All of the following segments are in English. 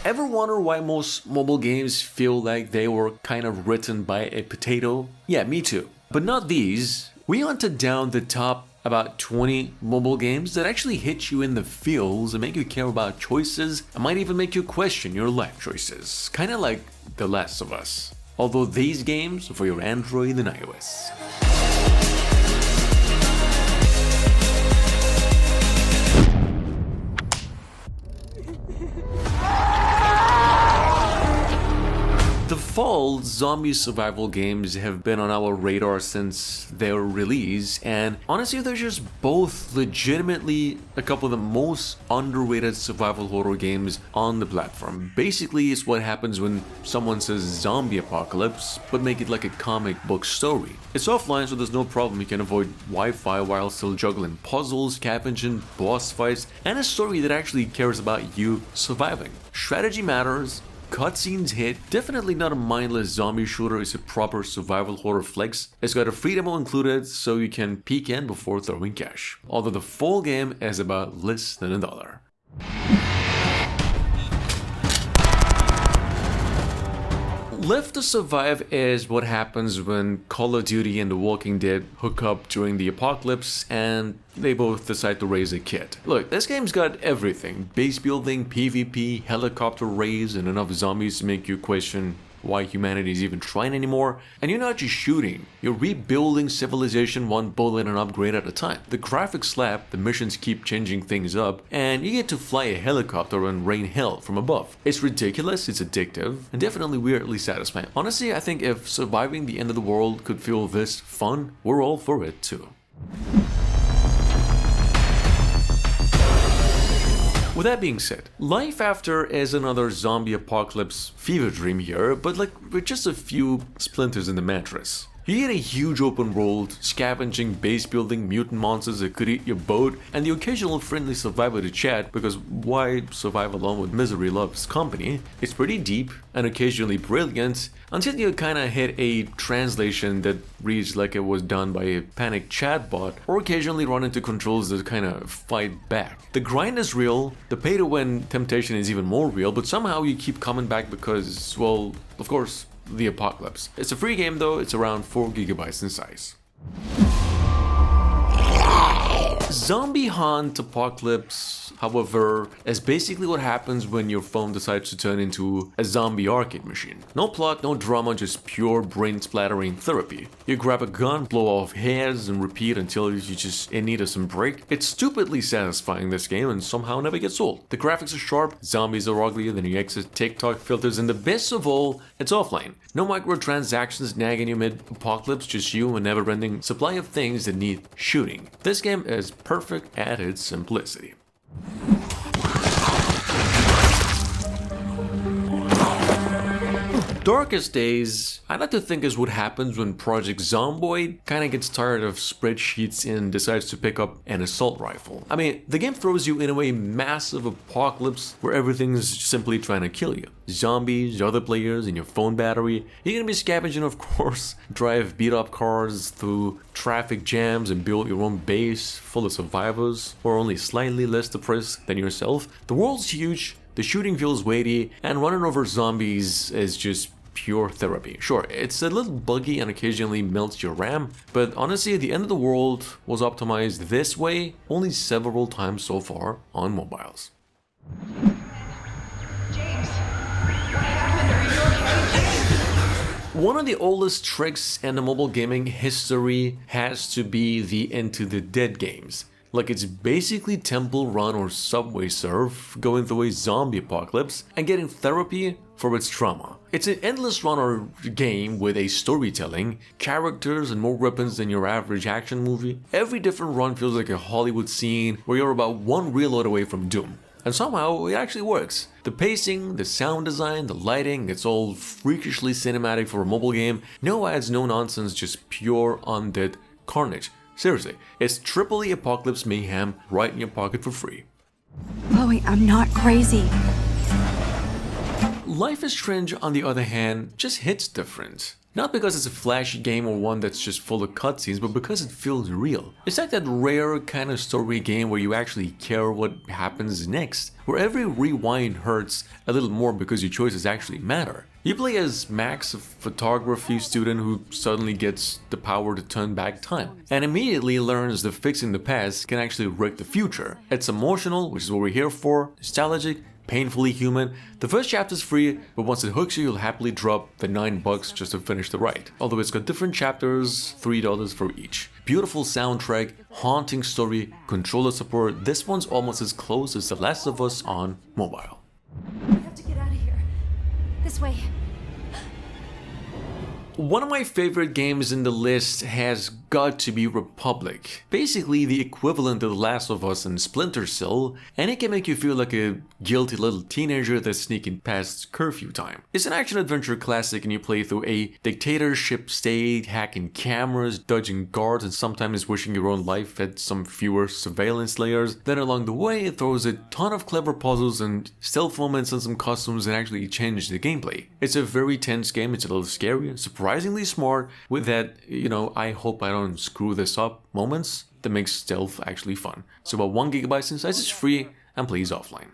Ever wonder why most mobile games feel like they were kind of written by a potato? Yeah, me too. But not these. We hunted down the top about 20 mobile games that actually hit you in the feels and make you care about choices and might even make you question your life choices. Kinda like The Last of Us. Although these games are for your Android and iOS. Fall zombie survival games have been on our radar since their release, and honestly they're just both legitimately a couple of the most underrated survival horror games on the platform. Basically, it's what happens when someone says zombie apocalypse, but make it like a comic book story. It's offline, so there's no problem. You can avoid Wi-Fi while still juggling puzzles, scavenging, boss fights, and a story that actually cares about you surviving. Strategy matters. Cutscenes hit. Definitely not a mindless zombie shooter, it's a proper survival horror flex. It's got a free demo included, so you can peek in before throwing cash. Although the full game is about less than $1. Left to Survive is what happens when Call of Duty and The Walking Dead hook up during the apocalypse and they both decide to raise a kid. Look, this game's got everything. Base building, PvP, helicopter raids, and enough zombies to make you question why humanity is even trying anymore. And you're not just shooting, you're rebuilding civilization one bullet and upgrade at a time. The graphics slap, the missions keep changing things up, and you get to fly a helicopter and rain hell from above. It's ridiculous, it's addictive, and definitely weirdly satisfying. Honestly, I think if surviving the end of the world could feel this fun, we're all for it too. With that being said, Life After is another zombie apocalypse fever dream here, but like with just a few splinters in the mattress. You get a huge open world, scavenging, base building, mutant monsters that could eat your boat, and the occasional friendly survivor to chat, because why survive alone when misery loves company? It's pretty deep and occasionally brilliant, until you kinda hit a translation that reads like it was done by a panicked chatbot, or occasionally run into controls that kinda fight back. The grind is real, the pay to win temptation is even more real, but somehow you keep coming back because, well, of course, the apocalypse. It's a free game though, it's around 4 GB in size. Zombie Hunt Apocalypse, however, is basically what happens when your phone decides to turn into a zombie arcade machine. No plot, no drama, just pure brain splattering therapy. You grab a gun, blow off hairs, and repeat until you just in need of some break. It's stupidly satisfying, this game, and somehow never gets old. The graphics are sharp, zombies are uglier than you exit TikTok filters, and the best of all, it's offline. No microtransactions nagging you mid-apocalypse, just you and a never-ending supply of things that need shooting. This game is perfect at its simplicity. Darkest Days, I like to think is what happens when Project Zomboid kinda gets tired of spreadsheets and decides to pick up an assault rifle. I mean, the game throws you into a massive apocalypse where everything's simply trying to kill you. Zombies, other players, and your phone battery. You're gonna be scavenging, of course, drive beat up cars through traffic jams and build your own base full of survivors who are only slightly less depressed than yourself. The world's huge, the shooting feels weighty, and running over zombies is just pure therapy. Sure, it's a little buggy and occasionally melts your RAM, but honestly, the end of the world was optimized this way only several times so far on mobiles. James, what happened? Are you okay? One of the oldest tricks in the mobile gaming history has to be the Into the Dead games. Like, it's basically Temple Run or Subway Surf going through a zombie apocalypse and getting therapy for its trauma. It's an endless runner game with a storytelling, characters, and more weapons than your average action movie. Every different run feels like a Hollywood scene where you're about one reload away from doom. And somehow it actually works. The pacing, the sound design, the lighting, it's all freakishly cinematic for a mobile game. No ads, no nonsense, just pure undead carnage. Seriously, it's Triple E Apocalypse Mayhem right in your pocket for free. Chloe, I'm not crazy. Life is Strange, on the other hand, just hits different. Not because it's a flashy game or one that's just full of cutscenes, but because it feels real. It's like that rare kind of story game where you actually care what happens next, where every rewind hurts a little more because your choices actually matter. You play as Max, a photography student who suddenly gets the power to turn back time, and immediately learns that fixing the past can actually wreck the future. It's emotional, which is what we're here for, nostalgic, painfully human. The first chapter is free, but once it hooks you, you'll happily drop the $9 just to finish the ride. Although it's got different chapters, $3 for each. Beautiful soundtrack, haunting story, controller support. This one's almost as close as The Last of Us on mobile. We have to get out of here. This way. One of my favorite games in the list has got to be Republic. Basically the equivalent of The Last of Us and Splinter Cell, and it can make you feel like a guilty little teenager that's sneaking past curfew time. It's an action-adventure classic and you play through a dictatorship state, hacking cameras, dodging guards, and sometimes wishing your own life had some fewer surveillance layers. Then along the way it throws a ton of clever puzzles and stealth moments and some costumes that actually change the gameplay. It's a very tense game, it's a little scary and surprisingly smart with that, I hope I don't screw this up moments that makes stealth actually fun. So about 1 GB in size, it's free and plays offline.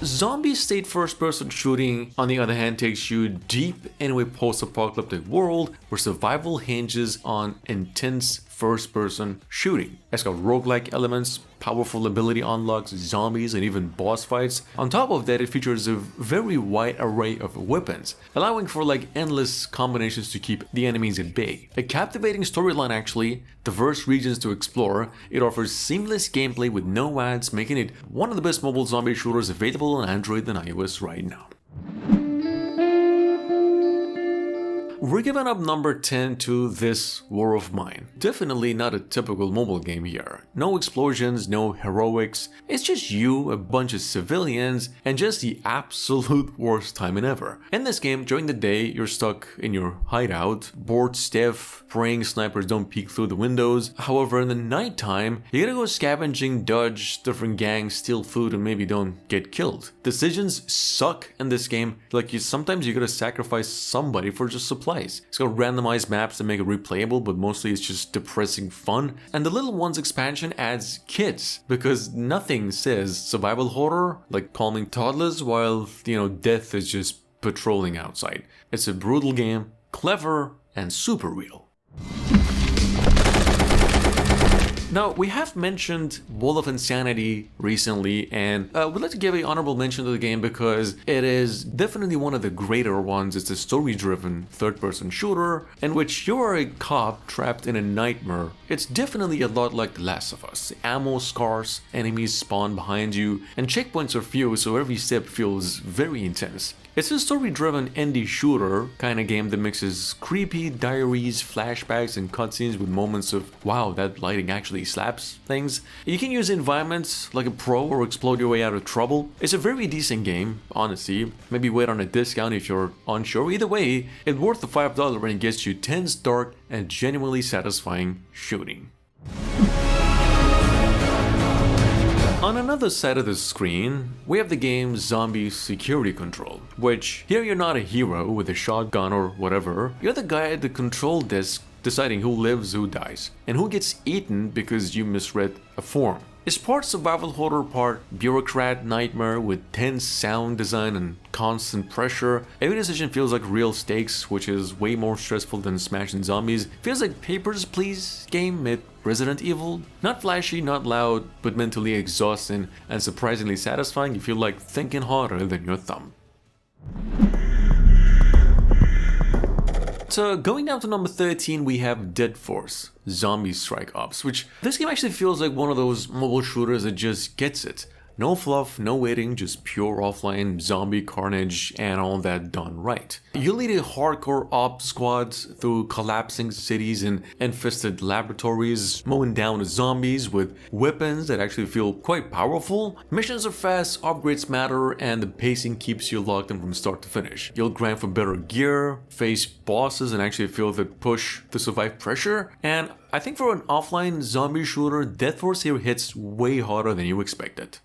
Zombie State first-person shooting, on the other hand, takes you deep into a post-apocalyptic world where survival hinges on intense first-person shooting. It's got roguelike elements, powerful ability unlocks, zombies, and even boss fights. On top of that, it features a very wide array of weapons, allowing for endless combinations to keep the enemies at bay. A captivating storyline actually, diverse regions to explore, it offers seamless gameplay with no ads, making it one of the best mobile zombie shooters available on Android and iOS right now. We're giving up number 10 to This War of Mine. Definitely not a typical mobile game here. No explosions, no heroics, it's just you, a bunch of civilians, and just the absolute worst timing ever. In this game, during the day, you're stuck in your hideout, bored stiff, praying snipers don't peek through the windows. However, in the nighttime, you gotta go scavenging, dodge different gangs, steal food, and maybe don't get killed. Decisions suck in this game, sometimes you gotta sacrifice somebody for just supplies. It's got randomized maps that make it replayable, but mostly it's just depressing fun. And the Little Ones expansion adds kids, because nothing says survival horror like calming toddlers while, death is just patrolling outside. It's a brutal game, clever, and super real. Now, we have mentioned Wall of Insanity recently, and we'd like to give an honorable mention to the game because it is definitely one of the greater ones. It's a story-driven third-person shooter in which you're a cop trapped in a nightmare. It's definitely a lot like The Last of Us. Ammo scarce, enemies spawn behind you, and checkpoints are few, so every step feels very intense. It's a story-driven indie shooter kind of game that mixes creepy diaries, flashbacks, and cutscenes with moments of, wow, that lighting actually slaps things. You can use environments like a pro or explode your way out of trouble. It's a very decent game, honestly. Maybe wait on a discount if you're unsure. Either way, it's worth the $5 and it gets you tense, dark, and genuinely satisfying shooting. On another side of the screen, we have the game Zombie Security Control, which here you're not a hero with a shotgun or whatever, you're the guy at the control desk deciding who lives, who dies, and who gets eaten because you misread a form. It's part survival horror, part bureaucrat nightmare with tense sound design and constant pressure. Every decision feels like real stakes, which is way more stressful than smashing zombies. Feels like Papers, Please game made Resident Evil. Not flashy, not loud, but mentally exhausting and surprisingly satisfying. You feel like thinking harder than your thumb. So going down to number 13, we have Dead Force, Zombie Strike Ops, which this game actually feels like one of those mobile shooters that just gets it. No fluff, no waiting, just pure offline zombie carnage and all that done right. You lead a hardcore ops squad through collapsing cities and infested laboratories, mowing down the zombies with weapons that actually feel quite powerful. Missions are fast, upgrades matter, and the pacing keeps you locked in from start to finish. You'll grind for better gear, face bosses, and actually feel the push to survive pressure. And I think for an offline zombie shooter, Dead Force here hits way harder than you expected.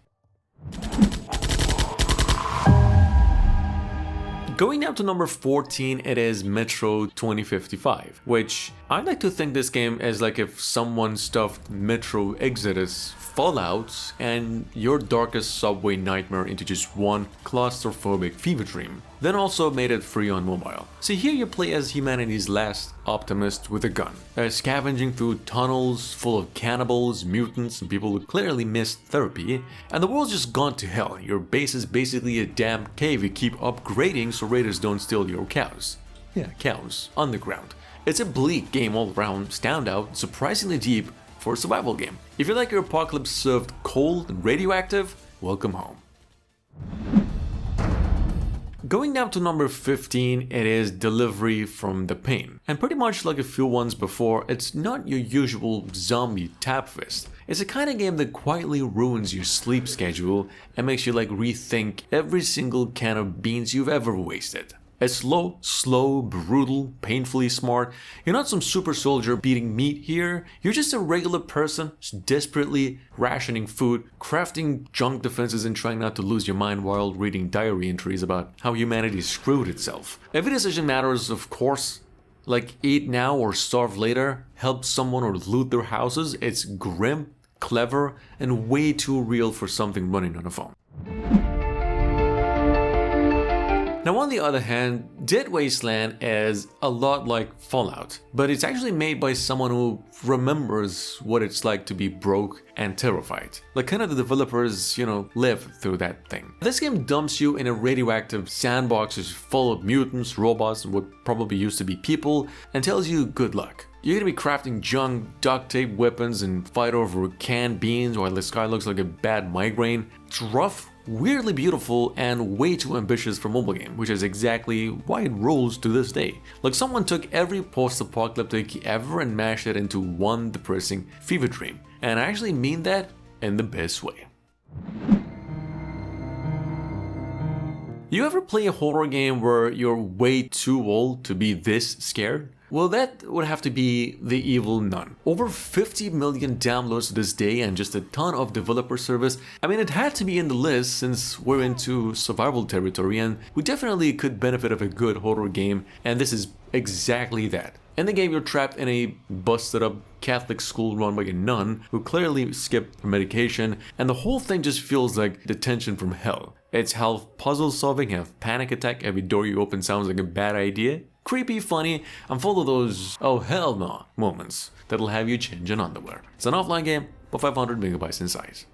Going down to number 14, it is Metro 2055, which I like to think this game is like if someone stuffed Metro Exodus, Fallout, and your darkest subway nightmare into just one claustrophobic fever dream, then also made it free on mobile. So here you play as humanity's last optimist with a gun, scavenging through tunnels full of cannibals, mutants, and people who clearly missed therapy, and the world's just gone to hell. Your base is basically a damn cave you keep upgrading so raiders don't steal your cows. Yeah, cows, underground. It's a bleak game all around, standout, surprisingly deep for a survival game. If you like your apocalypse served cold and radioactive, welcome home. Going down to number 15, it is Delivery from the Pain. And pretty much like a few ones before, it's not your usual zombie tap fist. It's a kind of game that quietly ruins your sleep schedule and makes you like rethink every single can of beans you've ever wasted. It's slow, brutal, painfully smart. You're not some super soldier beating meat here. You're just a regular person, just desperately rationing food, crafting junk defenses and trying not to lose your mind while reading diary entries about how humanity screwed itself. Every decision matters, of course. Like eat now or starve later, help someone or loot their houses. It's grim, clever, and way too real for something running on a phone. Now on the other hand, Dead Wasteland is a lot like Fallout, but it's actually made by someone who remembers what it's like to be broke and terrified. Like kind of the developers, live through that thing. This game dumps you in a radioactive sandbox full of mutants, robots, and what probably used to be people, and tells you good luck. You're gonna be crafting junk, duct tape weapons, and fight over canned beans while the sky looks like a bad migraine. It's rough, weirdly beautiful, and way too ambitious for a mobile game, which is exactly why it rules to this day. Like someone took every post-apocalyptic ever and mashed it into one depressing fever dream. And I actually mean that in the best way. You ever play a horror game where you're way too old to be this scared? Well, that would have to be The Evil Nun. Over 50 million downloads to this day and just a ton of developer service. I mean, it had to be in the list since we're into survival territory and we definitely could benefit of a good horror game, and this is exactly that. In the game, you're trapped in a busted up Catholic school run by a nun who clearly skipped her medication, and the whole thing just feels like detention from hell. It's half puzzle solving, half panic attack. Every door you open sounds like a bad idea. Creepy, funny, and full of those oh hell no moments that'll have you changing underwear. It's an offline game, but 500 megabytes in size.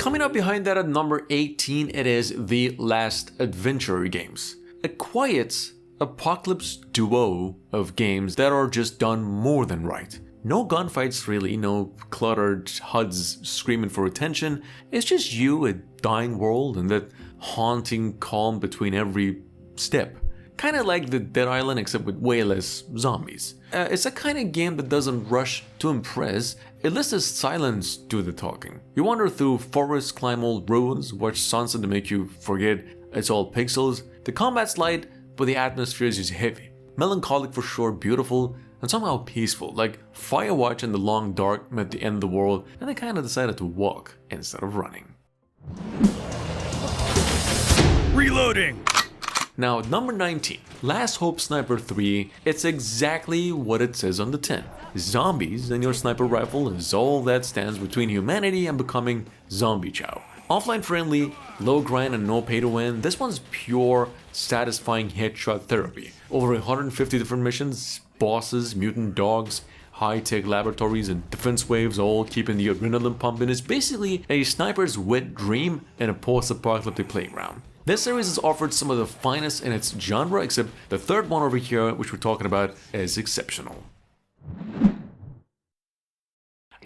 Coming up behind that at number 18, it is The Last Adventure games. A quiet apocalypse duo of games that are just done more than right. No gunfights really, no cluttered HUDs screaming for attention. It's just you, a dying world, and that haunting calm between every step. Kinda like the Dead Island except with way less zombies. It's a kind of game that doesn't rush to impress, it lets the silence do the talking. You wander through forests, climb old ruins, watch sunset to make you forget it's all pixels. The combat's light, but the atmosphere is just heavy. Melancholic for sure, beautiful, and somehow peaceful, like Firewatch in the long dark met the end of the world and I kinda decided to walk instead of running. Reloading! Now, number 19, Last Hope Sniper 3, it's exactly what it says on the tin. Zombies and your sniper rifle is all that stands between humanity and becoming zombie chow. Offline friendly, low grind and no pay to win, this one's pure, satisfying headshot therapy. Over 150 different missions, bosses, mutant dogs, high-tech laboratories and defense waves all keeping the adrenaline pumping. It's basically a sniper's wet dream in a post-apocalyptic playground. This series has offered some of the finest in its genre, except the third one over here, which we're talking about, is exceptional.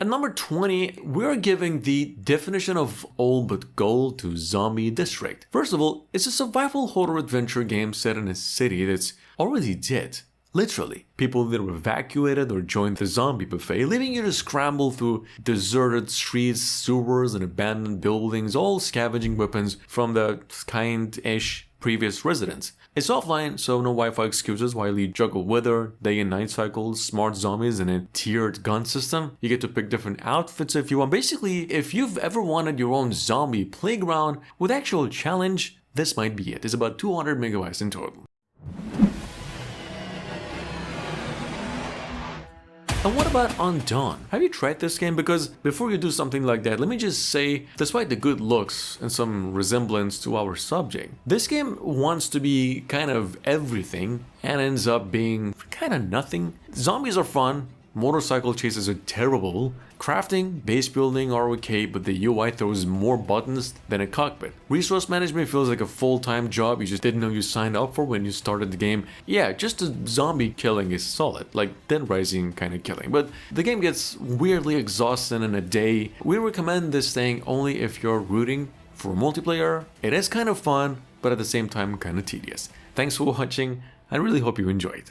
At number 20, we're giving the definition of old but gold to Zombie District. First of all, it's a survival horror adventure game set in a city that's already dead. Literally, people that were evacuated or joined the zombie buffet, leaving you to scramble through deserted streets, sewers, and abandoned buildings, all scavenging weapons from the kind-ish previous residents. It's offline, so no Wi-Fi excuses while you juggle weather, day and night cycles, smart zombies, and a tiered gun system. You get to pick different outfits if you want. Basically, if you've ever wanted your own zombie playground with actual challenge, this might be it. It's about 200 megabytes in total. And what about Undawn? Have you tried this game? Because before you do something like that, let me just say, despite the good looks and some resemblance to our subject, this game wants to be kind of everything and ends up being kind of nothing. Zombies are fun, motorcycle chases are terrible, crafting, base building are okay, but the UI throws more buttons than a cockpit. Resource management feels like a full-time job you just didn't know you signed up for when you started the game. Yeah, just the zombie killing is solid, like Dead Rising kind of killing, but the game gets weirdly exhausting in a day. We recommend this thing only if you're rooting for multiplayer. It is kind of fun, but at the same time kind of tedious. Thanks for watching, I really hope you enjoyed.